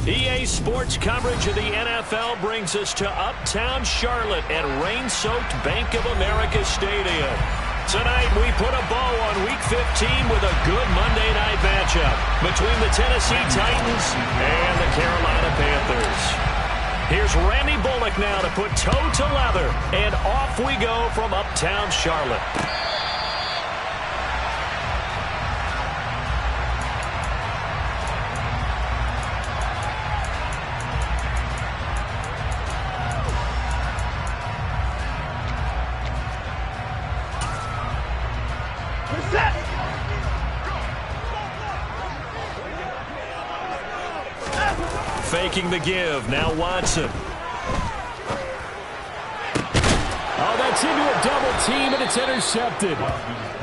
EA Sports coverage of the NFL brings us to Uptown Charlotte at rain-soaked Bank of America Stadium. Tonight, we put a bow on Week 15 with a good Monday night matchup between the Tennessee Titans and the Carolina Panthers. Here's Randy Bullock now to put toe to leather, and off we go from Uptown Charlotte. Faking the give. Now Watson. Oh, that's into a double team, and it's intercepted.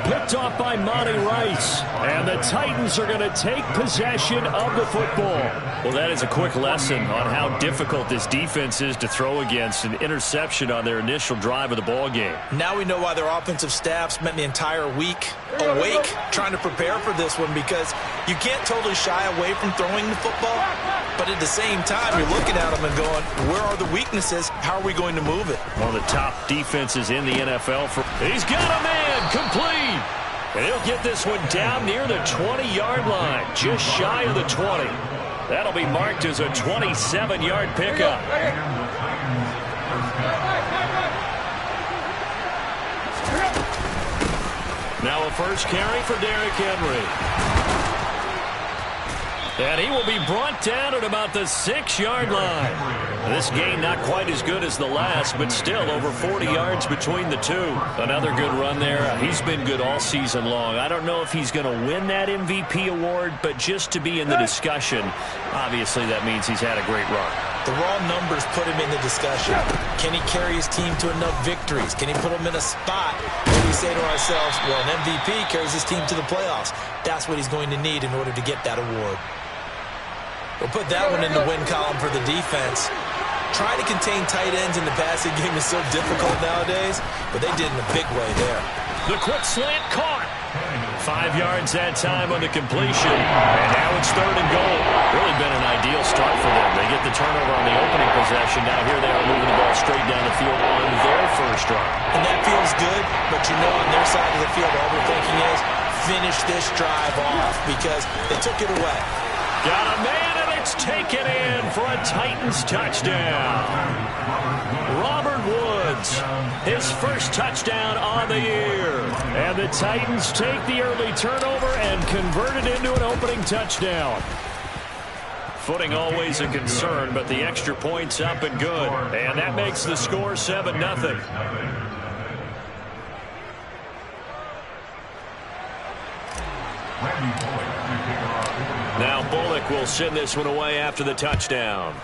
Picked off by Monty Rice. And the Titans are going to take possession of the football. Well, that is a quick lesson on how difficult this defense is to throw against. An interception on their initial drive of the ball game. Now we know why their offensive staff spent the entire week awake trying to prepare for this one, because you can't totally shy away from throwing the football. But at the same time, you're looking at them and going, where are the weaknesses? How are we going to move it? One of the top defenses in the NFL. He's got a man complete. And he'll get this one down near the 20-yard line, just shy of the 20. That'll be marked as a 27-yard pickup. Now a first carry for Derrick Henry. And he will be brought down at about the 6-yard line. This game not quite as good as the last, but still over 40 yards between the two. Another good run there. He's been good all season long. I don't know if he's going to win that MVP award, but just to be in the discussion, obviously that means he's had a great run. The raw numbers put him in the discussion. Can he carry his team to enough victories? Can he put them in a spot where we say to ourselves, well, an MVP carries his team to the playoffs. That's what he's going to need in order to get that award. We'll put that one in the win column for the defense. Trying to contain tight ends in the passing game is so difficult nowadays, but they did in a big way there. The quick slant caught. 5 yards that time on the completion. And now it's 3rd and goal. Really been an ideal start for them. They get the turnover on the opening possession. Now here they are moving the ball straight down the field on their first drive. And that feels good, but you know on their side of the field all they're thinking is finish this drive off because they took it away. Got a man, and it's taken in for a Titans touchdown. Robert Woods, his first touchdown on the year. And the Titans take the early turnover and convert it into an opening touchdown. Footing always a concern, but the extra point's up and good. And that makes the score 7-0. Now Bullock will send this one away after the touchdown.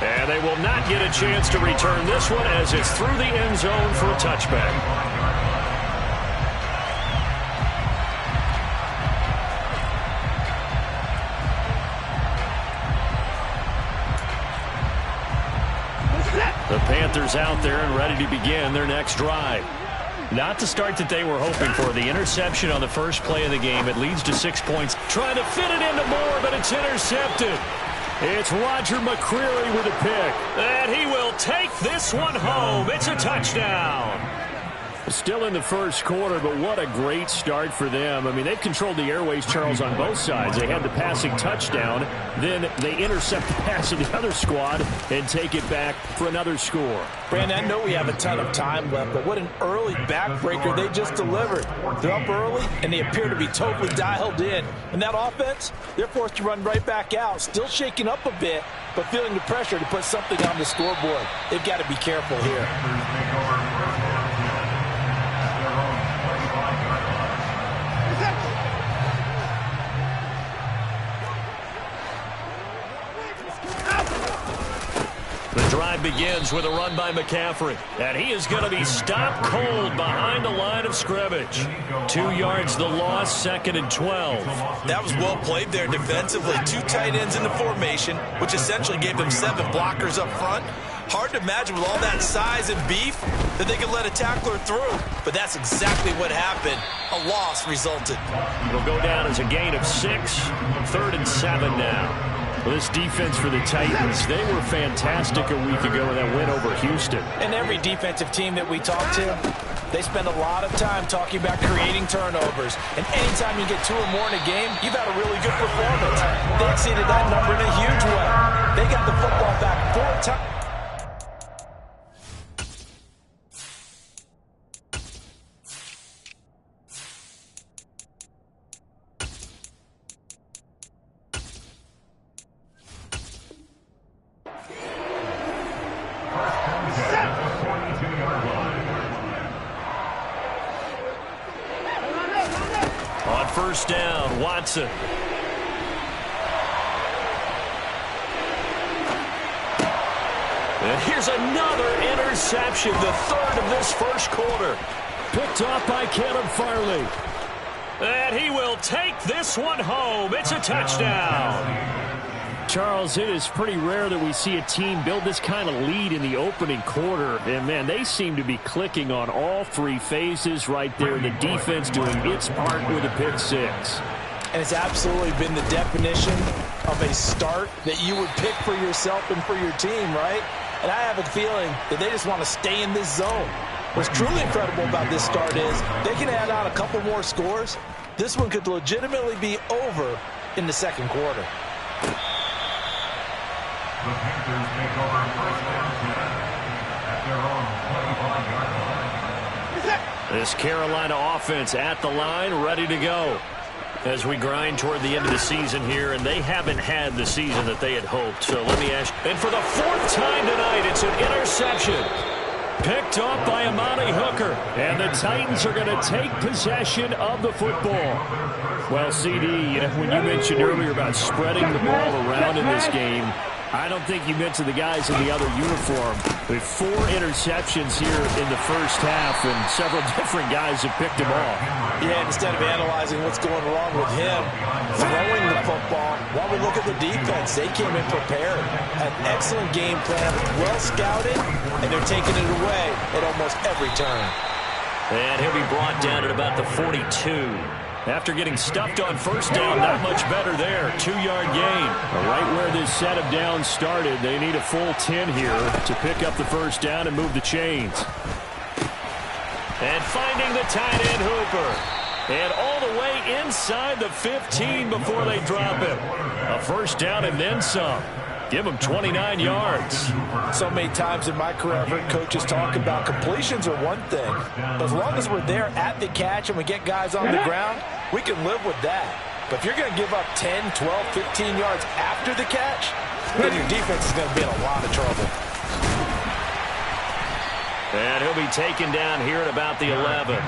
And they will not get a chance to return this one as it's through the end zone for a touchback. The Panthers out there and ready to begin their next drive. Not the start that they were hoping for. The interception on the first play of the game. It leads to 6 points. Trying to fit it into Moore, but it's intercepted. It's Roger McCreary with a pick. And he will take this one home. It's a touchdown. Still in the first quarter, but what a great start for them. I mean, they've controlled the airways, Charles, on both sides. They had the passing touchdown. Then they intercept the pass of the other squad and take it back for another score. Brandon, I know we have a ton of time left, but what an early backbreaker they just delivered. They're up early, and they appear to be totally dialed in. And that offense, they're forced to run right back out, still shaking up a bit, but feeling the pressure to put something on the scoreboard. They've got to be careful here. The drive begins with a run by McCaffrey. And he is going to be stopped cold behind the line of scrimmage. 2 yards the loss, 2nd and 12. That was well played there defensively. 2 tight ends in the formation, which essentially gave them 7 blockers up front. Hard to imagine with all that size and beef that they could let a tackler through. But that's exactly what happened. A loss resulted. It'll go down as a gain of 6. 3rd and 7 now. Well, this defense for the Titans, they were fantastic a week ago in that win over Houston. And every defensive team that we talk to, they spend a lot of time talking about creating turnovers. And anytime you get 2 or more in a game, you've had a really good performance. They exceeded that number in a huge way. They got the football back 4 times. On first down, Watson. And here's another interception, the 3rd of this first quarter. Picked off by Caleb Farley. And he will take this one home. It's a touchdown. Charles, it is pretty rare that we see a team build this kind of lead in the opening quarter. And, man, they seem to be clicking on all 3 phases right there. The defense doing its part with a pick 6. And it's absolutely been the definition of a start that you would pick for yourself and for your team, right? And I have a feeling that they just want to stay in this zone. What's truly incredible about this start is they can add on a couple more scores. This one could legitimately be over in the second quarter. The Panthers take over first down at their own 25-yard line. This Carolina offense at the line, ready to go. As we grind toward the end of the season here, and they haven't had the season that they had hoped. So let me ask you, and for the 4th time tonight, it's an interception. Picked off by Amani Hooker. And the Titans are going to take possession of the football. Well, CD, when you mentioned earlier about spreading the ball around in this game, I don't think you mentioned the guys in the other uniform. We have 4 interceptions here in the first half, and several different guys have picked them off. Yeah, instead of analyzing what's going wrong with him, throwing the football, while we look at the defense, they came in prepared. An excellent game plan, well scouted, and they're taking it away at almost every turn. And he'll be brought down at about the 42. After getting stuffed on first down, not much better there. 2-yard gain. Right where this set of downs started, they need a full 10 here to pick up the first down and move the chains. And finding the tight end Hooper. And all the way inside the 15 before they drop him. A first down and then some. Give him 29 yards. So many times in my career, I've heard coaches talk about completions are one thing. But as long as we're there at the catch and we get guys on the ground, we can live with that. But if you're going to give up 10, 12, 15 yards after the catch, then your defense is going to be in a lot of trouble. And he'll be taken down here at about the 11.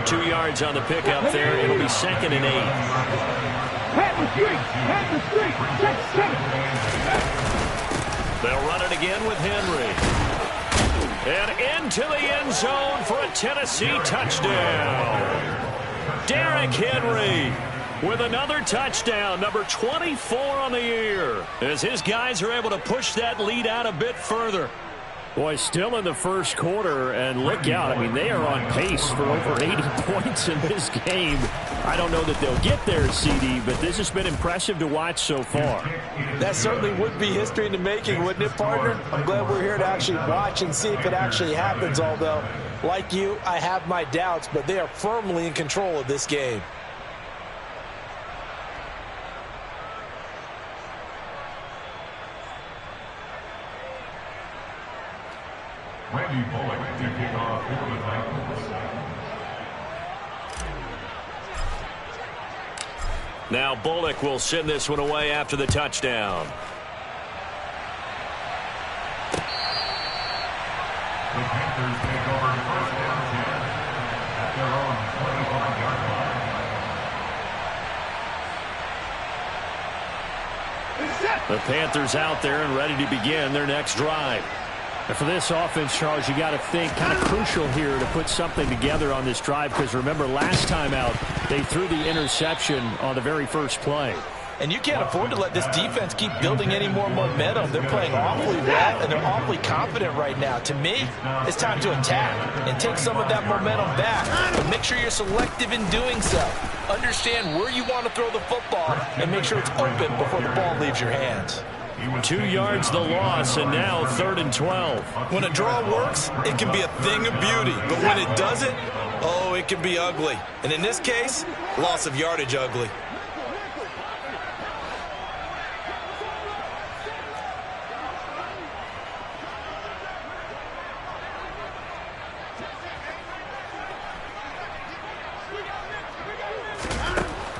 2 yards on the pickup there. It'll be 2nd and 8. They'll run it again with Henry. And into the end zone for a Tennessee touchdown. Derrick Henry with another touchdown, number 24 on the year, as his guys are able to push that lead out a bit further. Boy, still in the first quarter, and look out. I mean, they are on pace for over 80 points in this game. I don't know that they'll get there, CD, but this has been impressive to watch so far. That certainly would be history in the making, wouldn't it, partner? I'm glad we're here to actually watch and see if it actually happens, although, like you, I have my doubts, but they are firmly in control of this game. Randy Bullock to kick off for the Titans. Now Bullock will send this one away after the touchdown. The Panthers take over first down 10 at their own 25-yard line. The Panthers out there and ready to begin their next drive. And for this offense, Charles, you got to think kind of crucial here to put something together on this drive, because remember last time out, they threw the interception on the very first play. And you can't afford to let this defense keep building any more momentum. They're playing awfully well, and they're awfully confident right now. To me, it's time to attack and take some of that momentum back. But make sure you're selective in doing so. Understand where you want to throw the football and make sure it's open before the ball leaves your hands. 2 yards the loss, and now 3rd and 12. When a draw works, it can be a thing of beauty. But when it doesn't, oh, it can be ugly. And in this case, loss of yardage ugly.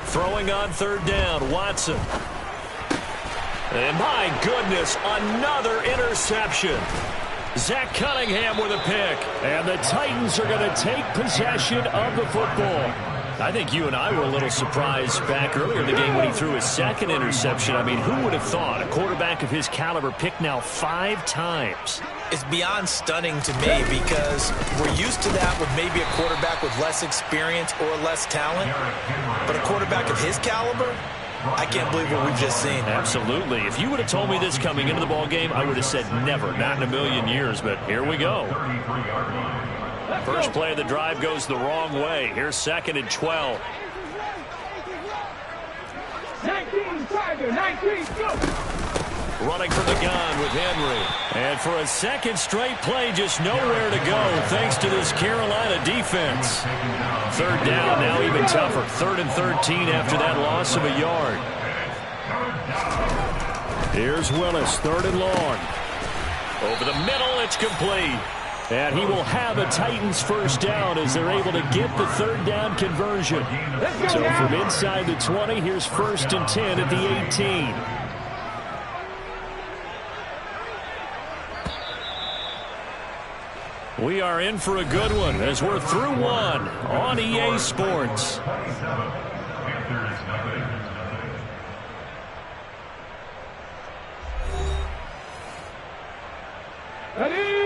Throwing on 3rd down, Watson. And my goodness, another interception. Zach Cunningham with a pick. And the Titans are going to take possession of the football. I think you and I were a little surprised back earlier in the game when he threw his 2nd interception. I mean, who would have thought a quarterback of his caliber picked now 5 times? It's beyond stunning to me because we're used to that with maybe a quarterback with less experience or less talent. But a quarterback of his caliber, I can't believe what we've just seen. Absolutely. If you would have told me this coming into the ball game, I would have said never, not in a million years. But here we go. First play of the drive goes the wrong way. Here's 2nd and 12. 19, Tiger, 19, go! Running from the gun with Henry. And for a 2nd straight play, just nowhere to go thanks to this Carolina defense. 3rd down, now even tougher. 3rd and 13 after that loss of a yard. Here's Willis, 3rd and long. Over the middle, it's complete. And he will have a Titans first down as they're able to get the 3rd down conversion. So from inside the 20, here's 1st and 10 at the 18. We are in for a good one as we're through one on EA Sports. Ready?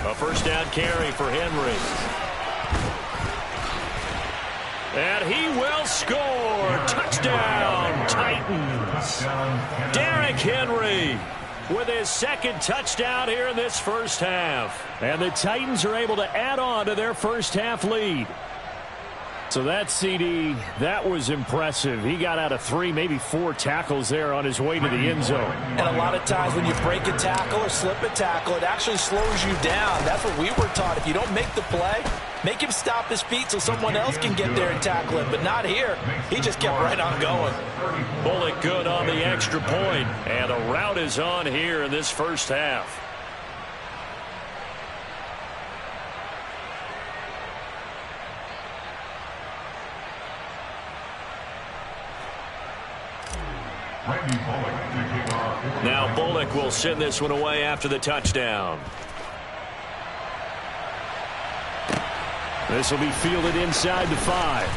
A first down carry for Henry. And he will score. Touchdown, Titans. Derrick Henry with his 2nd touchdown here in this first half. And the Titans are able to add on to their first half lead. So that CD, that was impressive. He got out of 3, maybe 4 tackles there on his way to the end zone. And a lot of times when you break a tackle or slip a tackle, it actually slows you down. That's what we were taught. If you don't make the play, make him stop his feet so someone else can get there and tackle him. But not here. He just kept right on going. Bullock good on the extra point. And the route is on here in this first half. Now Bullock will send this one away after the touchdown. This will be fielded inside the 5.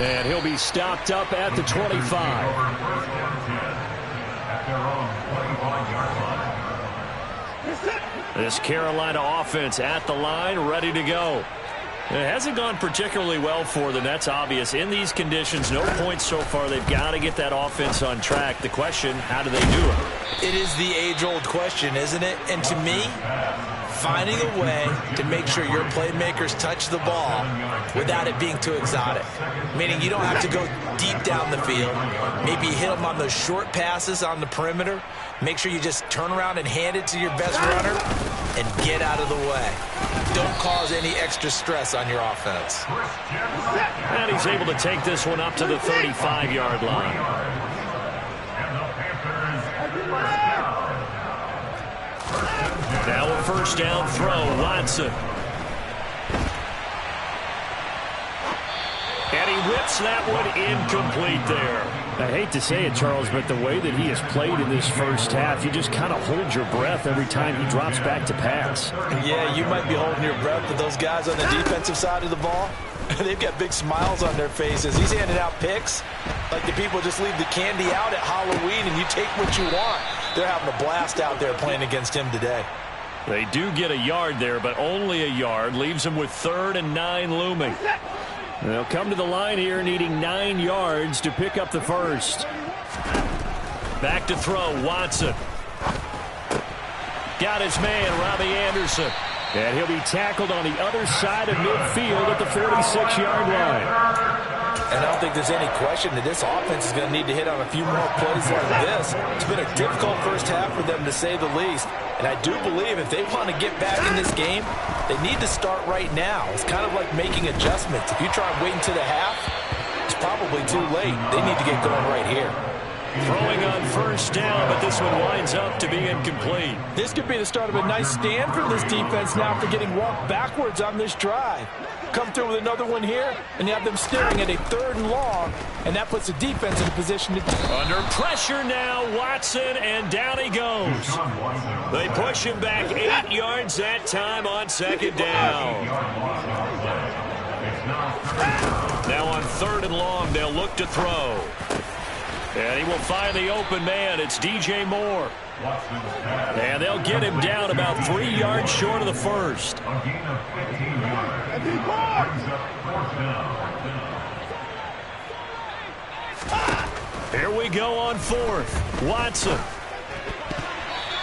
And he'll be stopped up at the 25. This Carolina offense at the line, ready to go. It hasn't gone particularly well for them. That's obvious. In these conditions, no points so far. They've got to get that offense on track. The question, how do they do it? It is the age-old question, isn't it? And to me, finding a way to make sure your playmakers touch the ball without it being too exotic. Meaning you don't have to go deep down the field. Maybe you hit them on those short passes on the perimeter. Make sure you just turn around and hand it to your best runner and get out of the way. Don't cause any extra stress on your offense. And he's able to take this one up to the 35-yard line. Now a first down throw, Watson. And he whips that one incomplete there. I hate to say it, Charles, but the way that he has played in this first half, you just kind of hold your breath every time he drops back to pass. Yeah, you might be holding your breath, but those guys on the defensive side of the ball, they've got big smiles on their faces. He's handing out picks like the people just leave the candy out at Halloween and you take what you want. They're having a blast out there playing against him today. They do get a yard there, but only a yard. Leaves them with 3rd and 9 looming. They'll come to the line here needing 9 yards to pick up the first. Back to throw, Watson. Got his man, Robbie Anderson. And he'll be tackled on the other side of midfield at the 46-yard line. And I don't think there's any question that this offense is going to need to hit on a few more plays like this. It's been a difficult first half for them, to say the least. And I do believe if they want to get back in this game, they need to start right now. It's kind of like making adjustments. If you try and wait until the half, it's probably too late. They need to get going right here. Throwing on first down, but this one winds up to be incomplete. This could be the start of a nice stand from this defense now for getting walked backwards on this drive. Come through with another one here, and you have them staring at a 3rd and long, and that puts the defense in a position to... Under pressure now, Watson, and down he goes. They push him back 8 yards that time on 2nd down. Now on 3rd and long, they'll look to throw. And he will find the open man. It's DJ Moore. And they'll get him down about 3 yards short of the first. Here we go on 4th. Watson.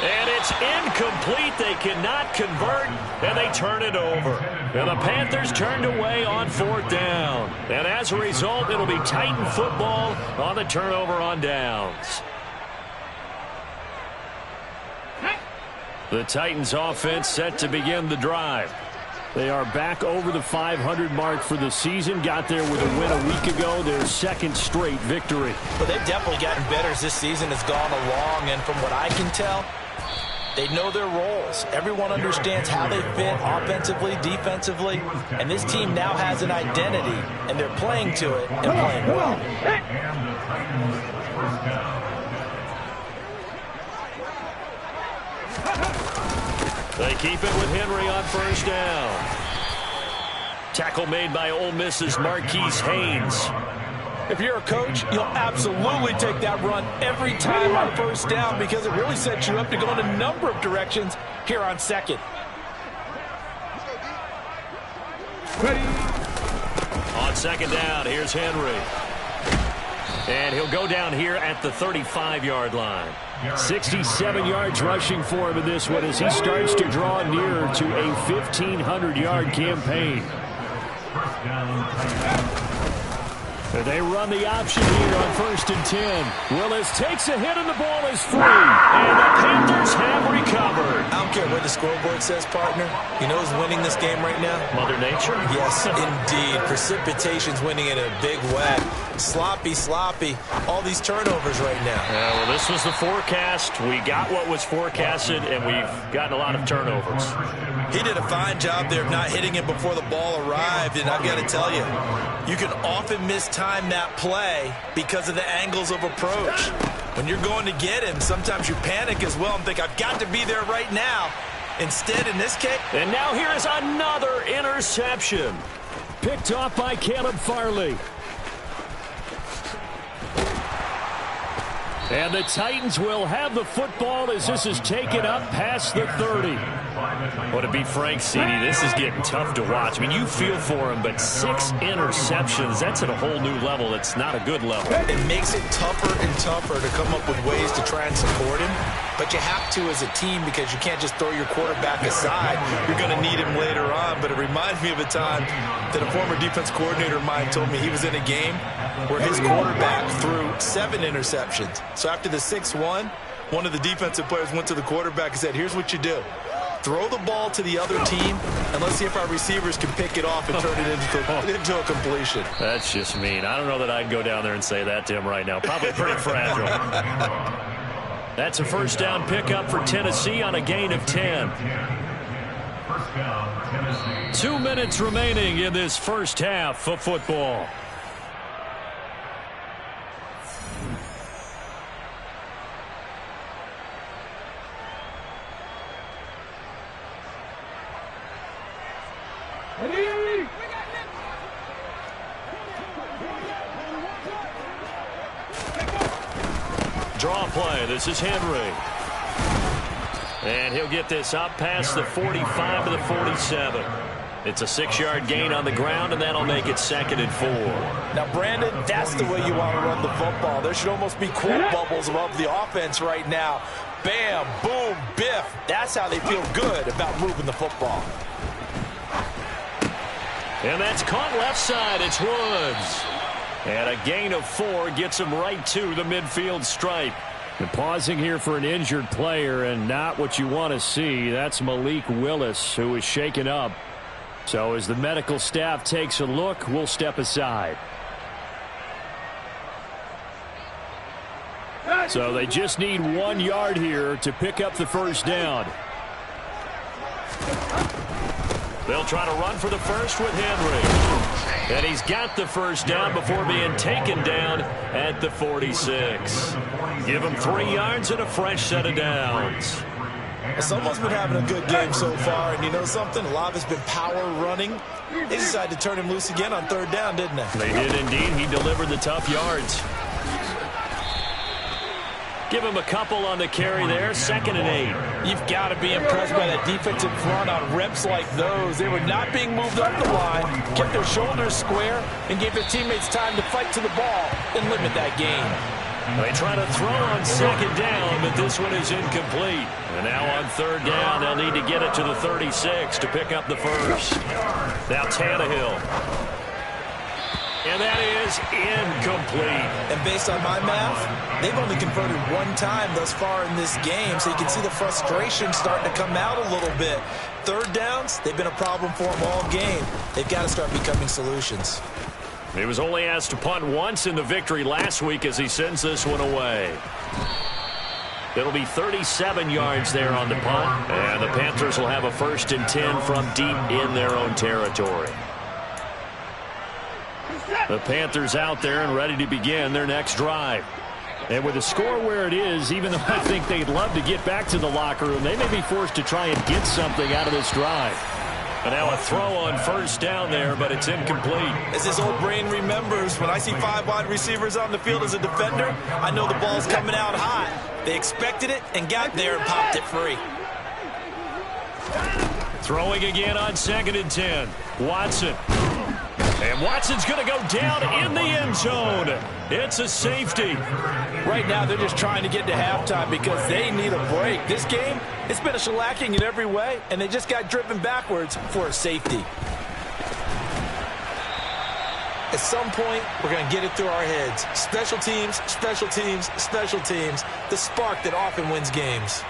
And it's incomplete. They cannot convert, and they turn it over. And the Panthers turned away on 4th down. And as a result, it'll be Titan football on the turnover on downs. The Titans offense set to begin the drive. They are back over the 500 mark for the season. Got there with a win a week ago, their 2nd straight victory. But they've definitely gotten better as this season has gone along, and from what I can tell, they know their roles. Everyone understands how they fit offensively, defensively, and this team now has an identity, and they're playing to it and playing well. They keep it with Henry on first down. Tackle made by Ole Miss's Marquise Haynes. If you're a coach, you'll absolutely take that run every time on first down because it really sets you up to go in a number of directions here on 2nd. Ready. On 2nd down, here's Henry. And he'll go down here at the 35-yard line. 67 yards rushing for him in this one as he starts to draw nearer to a 1,500-yard campaign. They run the option here on 1st and 10. Willis takes a hit and the ball is free. And the Panthers have recovered. I don't care what the scoreboard says, partner. You know who's winning this game right now? Mother Nature? Yes, indeed. Precipitation's winning in a big way. Sloppy, sloppy. All these turnovers right now. Yeah, well, this was the forecast. We got what was forecasted, and we've gotten a lot of turnovers. He did a fine job there of not hitting it before the ball arrived, and I've got to tell you, you can often mistime that play because of the angles of approach. When you're going to get him, sometimes you panic as well and think, I've got to be there right now. Instead, in this case... And now here is another interception. Picked off by Caleb Farley. And the Titans will have the football as this is taken up past the 30. Well, to be frank, CD, this is getting tough to watch. I mean, you feel for him, but 6 interceptions, that's at a whole new level. It's not a good level. It makes it tougher and tougher to come up with ways to try and support him. But you have to as a team because you can't just throw your quarterback aside. You're going to need him later on. But it reminds me of a time that a former defense coordinator of mine told me he was in a game where his quarterback threw 7 interceptions. So after the 6-1, one of the defensive players went to the quarterback and said, here's what you do. Throw the ball to the other team, and let's see if our receivers can pick it off and turn it into a completion. That's just mean. I don't know that I'd go down there and say that to him right now. Probably pretty fragile. That's a first down pickup for Tennessee on a gain of 10. 2 minutes remaining in this first half of football. Draw play. This is Henry. And he'll get this up past the 45 to the 47. It's a 6-yard gain on the ground, and that'll make it 2nd and 4. Now, Brandon, that's the way you want to run the football. There should almost be quote bubbles above the offense right now. Bam, boom, biff. That's how they feel good about moving the football. And that's caught left side. It's Woods. And a gain of 4 gets him right to the midfield stripe. And pausing here for an injured player, and not what you want to see. That's Malik Willis, who is shaken up. So as the medical staff takes a look, we'll step aside. So they just need 1 yard here to pick up the first down. They'll try to run for the first with Henry. And he's got the first down before being taken down at the 46. Give him 3 yards and a fresh set of downs. Someone's been having a good game so far, and you know something? A lot of it's been power running. They decided to turn him loose again on 3rd down, didn't they? They did indeed. He delivered the tough yards. Give him a couple on the carry there. 2nd and 8. You've got to be impressed by that defensive front on reps like those. They were not being moved up the line, kept their shoulders square, and gave their teammates time to fight to the ball and limit that gain. They try to throw on 2nd down, but this one is incomplete. And now on 3rd down, they'll need to get it to the 36 to pick up the first. Now Tannehill. And that is incomplete. And based on my math, they've only converted 1 time thus far in this game, so you can see the frustration starting to come out a little bit. 3rd downs, they've been a problem for them all game. They've got to start becoming solutions. He was only asked to punt once in the victory last week as he sends this one away. It'll be 37 yards there on the punt, and the Panthers will have a 1st and 10 from deep in their own territory. The Panthers out there and ready to begin their next drive. And with the score where it is, even though I think they'd love to get back to the locker room, they may be forced to try and get something out of this drive. And now a throw on 1st down there, but it's incomplete. As his old brain remembers, when I see 5 wide receivers on the field as a defender, I know the ball's coming out hot. They expected it and got there and popped it free. Throwing again on 2nd and 10. Watson. And Watson's going to go down in the end zone. It's a safety. Right now, they're just trying to get to halftime because they need a break. This game, it's been a shellacking in every way, and they just got driven backwards for a safety. At some point, we're going to get it through our heads. Special teams, special teams, special teams. The spark that often wins games.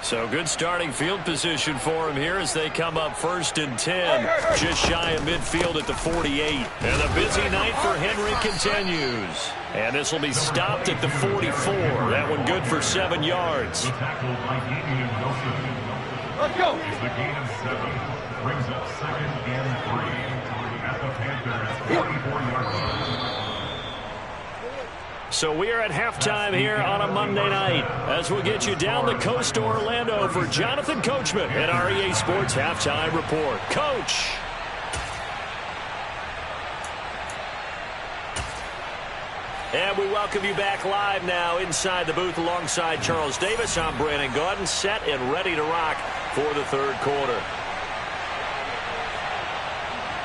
So good starting field position for him here as they come up 1st and 10. Just shy of midfield at the 48. And the busy night for Henry continues. And this will be stopped at the 44. That one good for 7 yards. Let's go. The gain of 7 brings up 2nd and 3 at the Panthers' 44-yard line. So we are at halftime here on a Monday night as we'll get you down the coast to Orlando for Jonathan Coachman at our EA Sports Halftime Report. Coach. And we welcome you back live now inside the booth alongside Charles Davis. I'm Brandon Gaudin, set and ready to rock for the 3rd quarter.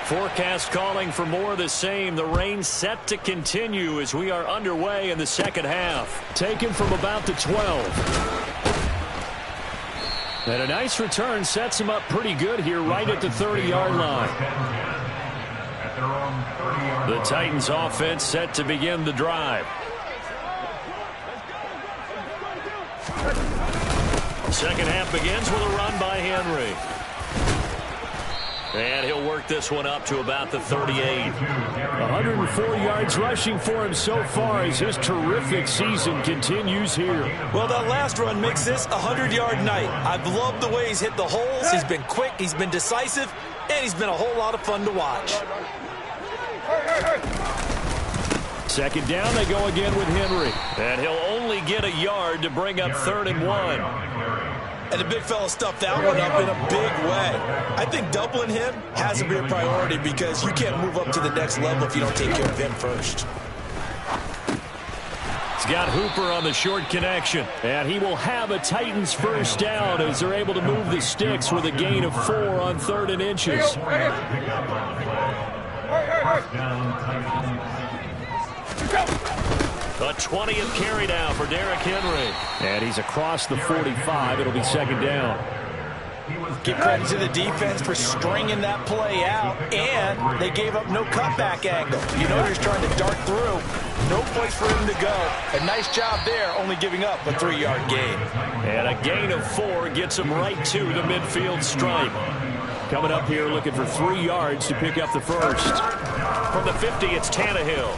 Forecast calling for more of the same. The rain set to continue as we are underway in the 2nd half. Taken from about the 12. And a nice return sets him up pretty good here right at the 30-yard line. The Titans offense set to begin the drive. 2nd half begins with a run by Henry. And he'll work this one up to about the 38. 104 yards rushing for him so far as his terrific season continues here. Well, that last run makes this a 100-yard night. I've loved the way he's hit the holes. He's been quick, he's been decisive, and he's been a whole lot of fun to watch. 2nd down, they go again with Henry. And he'll only get a yard to bring up 3rd and 1. And the big fella stuffed that one up in a big way. I think doubling him has to be a priority because you can't move up to the next level if you don't take care of him first. He's got Hooper on the short connection. And he will have a Titans first down as they're able to move the sticks with a gain of 4 on 3rd and inches. A 20th carry now for Derrick Henry. And he's across the 45. It'll be 2nd down. Give credit to the defense for stringing that play out, and they gave up no cutback angle. You know he's trying to dart through. No place for him to go. A nice job there, only giving up a 3-yard gain. And a gain of 4 gets him right to the midfield stripe. Coming up here looking for 3 yards to pick up the first. From the 50, it's Tannehill.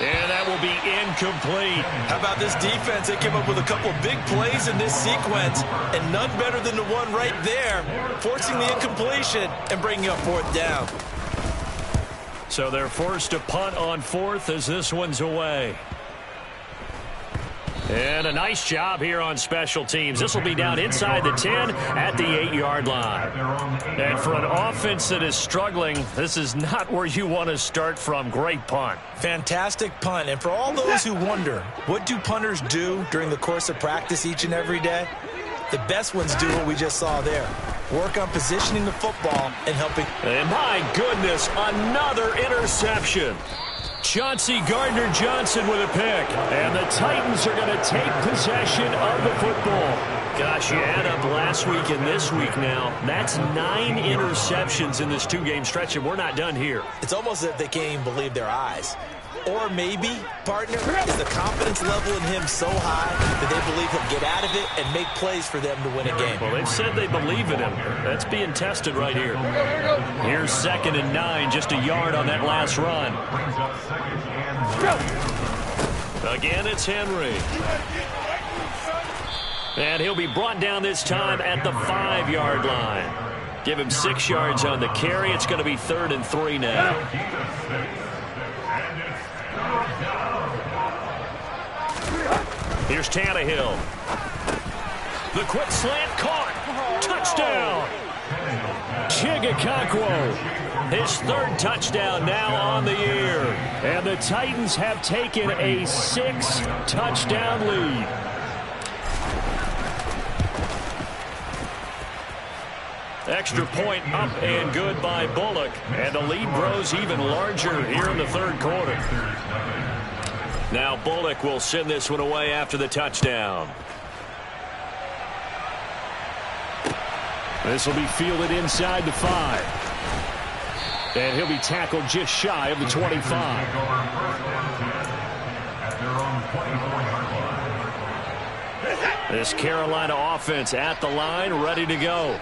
And that will be incomplete. How about this defense? They came up with a couple big plays in this sequence, and none better than the one right there, forcing the incompletion and bringing up 4th down. So they're forced to punt on 4th as this one's away. And a nice job here on special teams. This will be down inside the 10 at the 8-yard line. And for an offense that is struggling, this is not where you want to start from. Great punt. Fantastic punt. And for all those who wonder, what do punters do during the course of practice each and every day? The best ones do what we just saw there. Work on positioning the football and helping. And my goodness, another interception. Chauncey Gardner-Johnson with a pick. And the Titans are going to take possession of the football. Gosh, you add up last week and this week now. That's 9 interceptions in this 2-game stretch, and we're not done here. It's almost as if they can't even believe their eyes. Or maybe, partner, is the confidence level in him so high that they believe he'll get out of it and make plays for them to win a game. Well, they've said they believe in him. That's being tested right here. Here's 2nd and 9, just a yard on that last run. Again, it's Henry. And he'll be brought down this time at the 5-yard line. Give him 6 yards on the carry. It's going to be 3rd and 3 now. Here's Tannehill. The quick slant caught. Touchdown. Chigakakwo. His 3rd touchdown now on the year. And the Titans have taken a 6-touchdown lead. Extra point up and good by Bullock. And the lead grows even larger here in the 3rd quarter. Now Bullock will send this one away after the touchdown. This will be fielded inside the 5. And he'll be tackled just shy of the 25. This Carolina offense at the line, ready to go.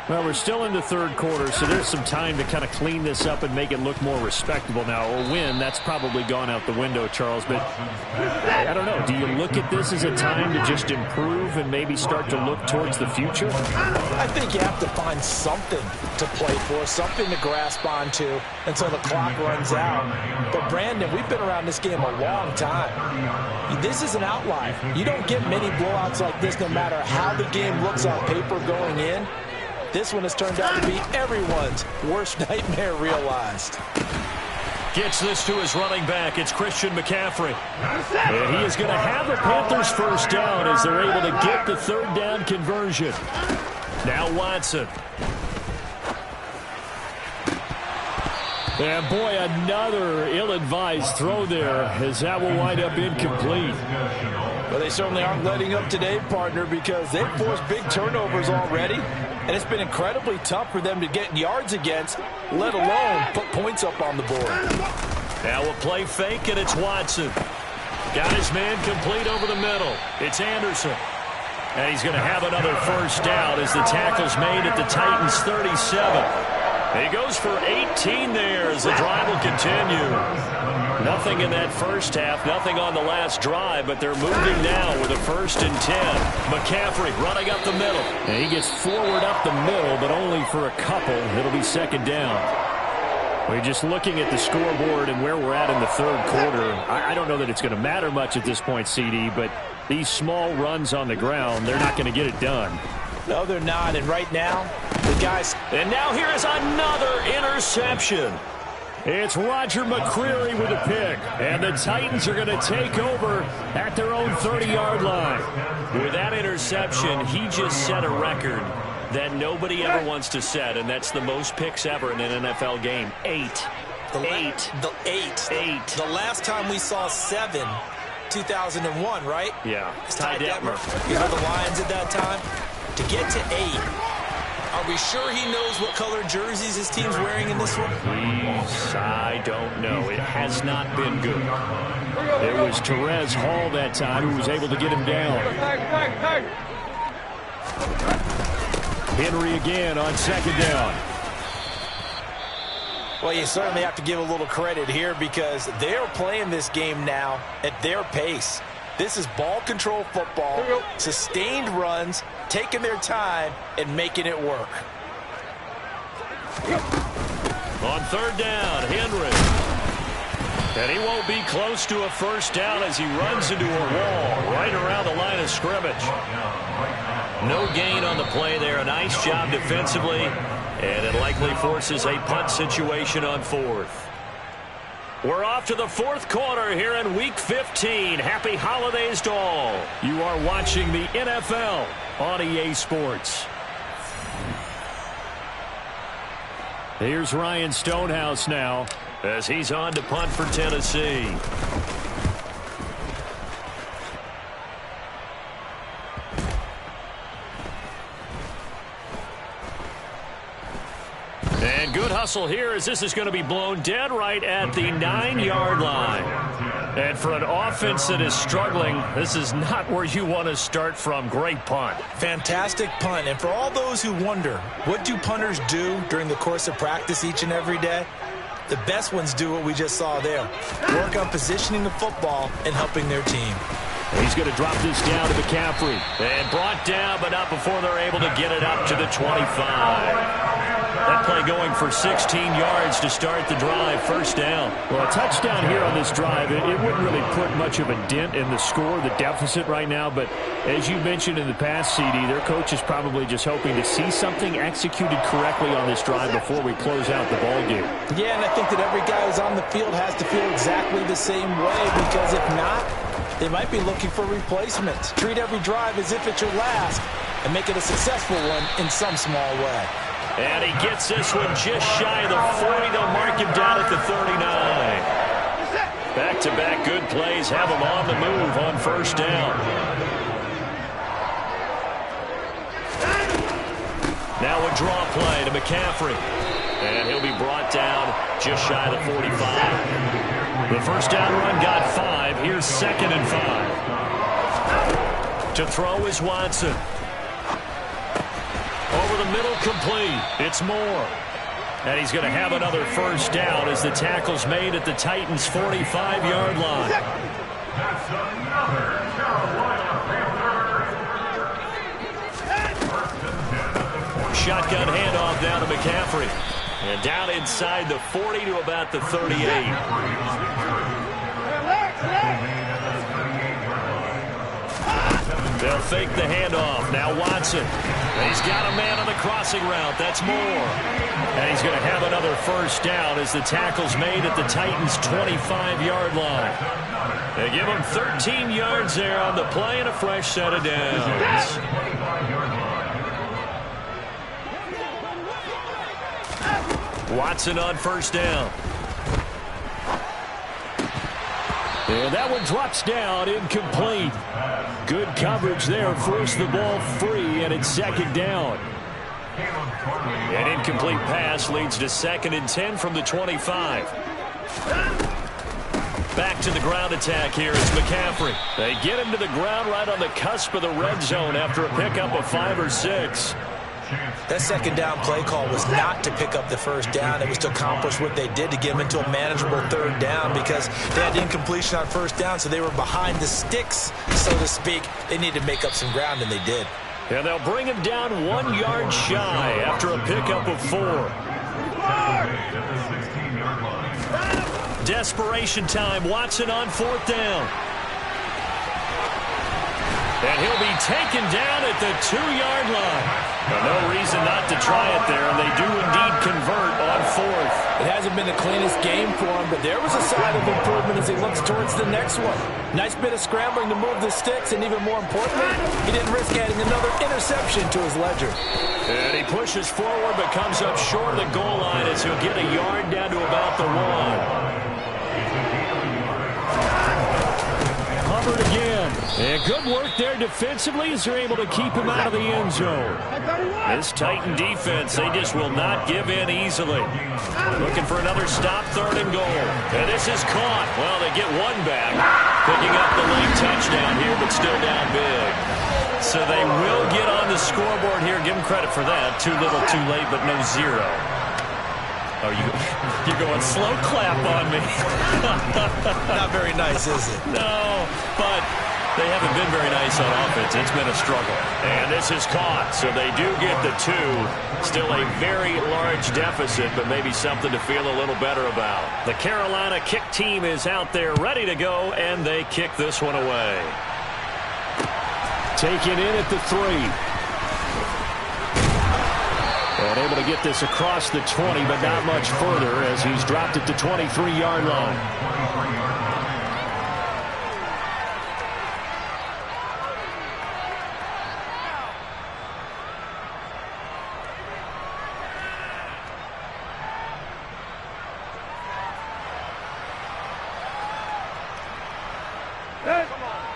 Well, we're still in the 3rd quarter, so there's some time to kind of clean this up and make it look more respectable now. A win, that's probably gone out the window, Charles. But I don't know. Do you look at this as a time to just improve and maybe start to look towards the future? I think you have to find something to play for, something to grasp onto until the clock runs out. But, Brandon, we've been around this game a long time. This is an outlier. You don't get many blowouts like this no matter how the game looks on paper going in. This one has turned out to be everyone's worst nightmare realized. Gets this to his running back. It's Christian McCaffrey. And he is going to have the Panthers first down as they're able to get the 3rd down conversion. Now Watson. And boy, another ill-advised throw there as that will wind up incomplete. Well, they certainly aren't letting up today, partner, because they've forced big turnovers already. And it's been incredibly tough for them to get yards against, let alone put points up on the board. Now a play fake, and it's Watson. Got his man complete over the middle. It's Anderson. And he's going to have another first down as the tackle's made at the Titans' 37. He goes for 18 there as the drive will continue. Nothing in that first half, nothing on the last drive, but they're moving now with a 1st and 10. McCaffrey running up the middle. And he gets forward up the middle, but only for a couple. It'll be 2nd down. We're just looking at the scoreboard and where we're at in the 3rd quarter. I don't know that it's going to matter much at this point, CD, but these small runs on the ground, they're not going to get it done. No, they're not. And right now, the guys... And now here is another interception. It's Roger McCreary with a pick. And the Titans are going to take over at their own 30-yard line. With that interception, he just set a record that nobody ever wants to set, and that's the most picks ever in an NFL game. 8. The last time we saw 7, 2001, right? Yeah. It's Ty Detmer. He was the Lions at that time. To get to 8, are we sure he knows what color jerseys his team's wearing in this one? I don't know. It has not been good. It was Therese Hall that time who was able to get him down. Henry again on second down. Well, you certainly have to give a little credit here because they're playing this game now at their pace. This is ball control football, sustained runs, taking their time, and making it work. On third down, Henry. And he won't be close to a first down as he runs into a wall right around the line of scrimmage. No gain on the play there. A nice job defensively. And it likely forces a punt situation on fourth. We're off to the fourth quarter here in Week 15. Happy holidays to all. You are watching the NFL on EA Sports. Here's Ryan Stonehouse now as he's on to punt for Tennessee. And good hustle here as this is going to be blown dead right at the 9-yard line. And for an offense that is struggling, this is not where you want to start from. Great punt. Fantastic punt. And for all those who wonder, what do punters do during the course of practice each and every day? The best ones do what we just saw there. Work on positioning the football and helping their team. He's going to drop this down to McCaffrey. And brought down, but not before they're able to get it up to the 25. That play going for 16 yards to start the drive. First down. Well, a touchdown here on this drive, it wouldn't really put much of a dent in the score, the deficit right now. But as you mentioned in the past, CD, their coach is probably just hoping to see something executed correctly on this drive before we close out the ball game. Yeah, and I think that every guy who's on the field has to feel exactly the same way, because if not, they might be looking for replacements. Treat every drive as if it's your last and make it a successful one in some small way. And he gets this one just shy of the 40. They'll mark him down at the 39. Back-to-back good plays have him on the move on first down. Now a draw play to McCaffrey. And he'll be brought down just shy of the 45. The first down run got 5. Here's 2nd and 5. To throw is Watson. Over the middle, complete. It's Moore. And he's going to have another first down as the tackle's made at the Titans' 45-yard line. That's another Carolina Panthers. Shotgun handoff down to McCaffrey. And down inside the 40 to about the 38. They'll fake the handoff. Now Watson. And he's got a man on the crossing route. That's Moore. And he's going to have another first down as the tackle's made at the Titans' 25-yard line. They give him 13 yards there on the play and a fresh set of downs. Watson on first down. And that one drops down, incomplete. Good coverage there, forced the ball free, and it's 2nd down. An incomplete pass leads to 2nd and 10 from the 25. Back to the ground attack here is McCaffrey. They get him to the ground right on the cusp of the red zone after a pickup of 5 or 6. That 2nd down play call was not to pick up the first down. It was to accomplish what they did, to get them into a manageable 3rd down, because they had incompletion on first down, so they were behind the sticks, so to speak. They needed to make up some ground, and they did. And they'll bring him down 1 yard shy after a pickup of 4. Desperation time. Watson on 4th down. And he'll be taken down at the 2-yard line. No reason not to try it there, and they do indeed convert on 4th. It hasn't been the cleanest game for him, but there was a sign of improvement as he looks towards the next one. Nice bit of scrambling to move the sticks, and even more importantly, he didn't risk adding another interception to his ledger. And he pushes forward but comes up short of the goal line as he'll get a yard down to about the 1. Hubbard again. And good work there defensively as they're able to keep him out of the end zone. This Titan defense, they just will not give in easily. Looking for another stop, 3rd and goal. And this is caught. Well, they get one back. Picking up the late touchdown here, but still down big. So they will get on the scoreboard here. Give them credit for that. Too little, too late, but no 0. Oh, you're going slow clap on me. Not very nice, is it? No, but they haven't been very nice on offense. It's been a struggle. And this is caught, so they do get the 2. Still a very large deficit, but maybe something to feel a little better about. The Carolina kick team is out there ready to go, and they kick this one away. Taken in at the 3. And able to get this across the 20, but not much further as he's dropped at the 23-yard line.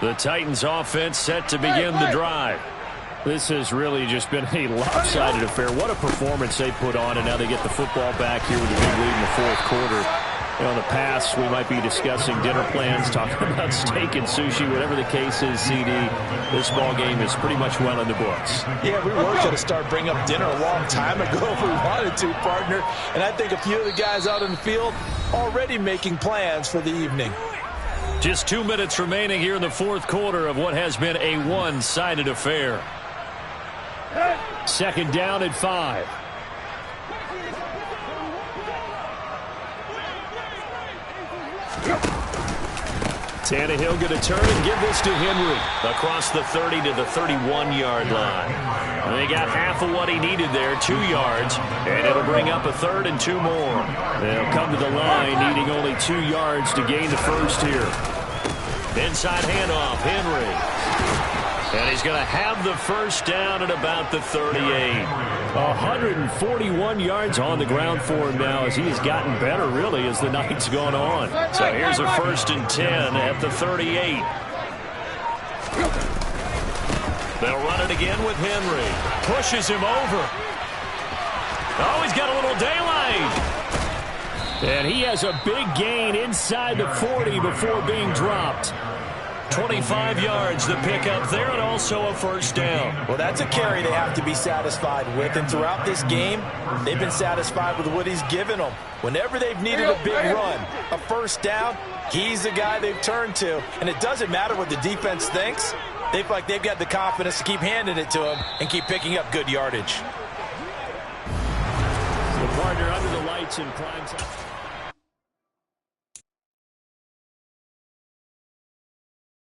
The Titans offense set to begin the drive. This has really just been a lopsided affair. What a performance they put on, and now they get the football back here with a big lead in the 4th quarter. You know, in the past, we might be discussing dinner plans, talking about steak and sushi, whatever the case is, CD. This ball game is pretty much well in the books. Yeah, we were going to start bringing up dinner a long time ago if we wanted to, partner. And I think a few of the guys out in the field already making plans for the evening. Just 2 minutes remaining here in the 4th quarter of what has been a one-sided affair. 2nd down at 5. Tannehill going to turn and give this to Henry. Across the 30 to the 31-yard line. And they got half of what he needed there, 2 yards. And it'll bring up a 3rd and 2 more. They'll come to the line needing only 2 yards to gain the first here. Inside handoff, Henry. And he's going to have the first down at about the 38. 141 yards on the ground for him now as he has gotten better, really, as the night's gone on. So here's a 1st and 10 at the 38. They'll run it again with Henry. Pushes him over. Oh, he's got a little daylight. And he has a big gain inside the 40 before being dropped. 25 yards the pickup there, and also a first down. Well, that's a carry they have to be satisfied with, and throughout this game, they've been satisfied with what he's given them. Whenever they've needed a big run, a first down, he's the guy they've turned to. And it doesn't matter what the defense thinks. They feel like they've got the confidence to keep handing it to him and keep picking up good yardage. The partner under the lights in prime time.